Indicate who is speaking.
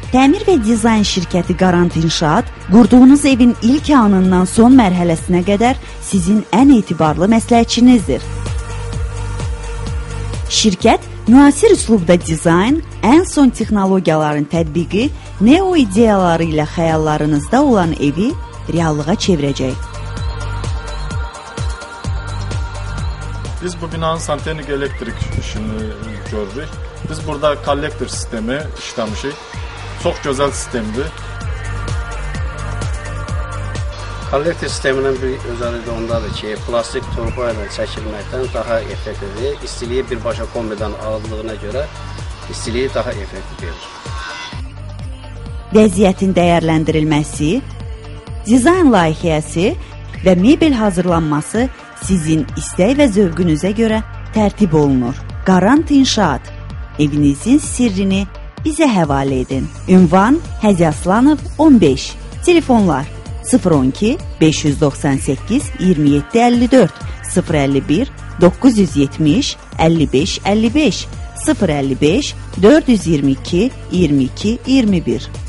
Speaker 1: Təmir və dizayn şirkəti Qarant İnşaat qurduğunuz evin ilk anından son mərhələsinə qədər sizin ən etibarlı məsləhətçinizdir. Şirkət müasir üslubda dizayn, ən son texnologiyaların tətbiqi, neo ideyaları ilə xəyallarınızda olan evi reallığa çevirəcək.
Speaker 2: Biz bu binanın santexnik elektrik işini görürük. Biz burada kollektor sistemi işləmişik. Çox gözəl sistemdir.
Speaker 3: Kollektor sisteminin bir özəlliyi də ondadır ki, plastik torba ilə çəkilməkdən daha effektivdir. İstiliyi birbaşa kombidən aldığına görə istiliyi daha effektiv verir.
Speaker 1: Vəziyyətin dəyərləndirilməsi, dizayn layihəsi və mebel hazırlanması sizin istək və zövqünüzə görə tərtib olunur. Qarant İnşaat, evinizin sirrini bizə həvalə edin. Ünvan Həzi Aslanov 15. Telefonlar 012 598 27 54 051 970 55 55 055 422 22 21.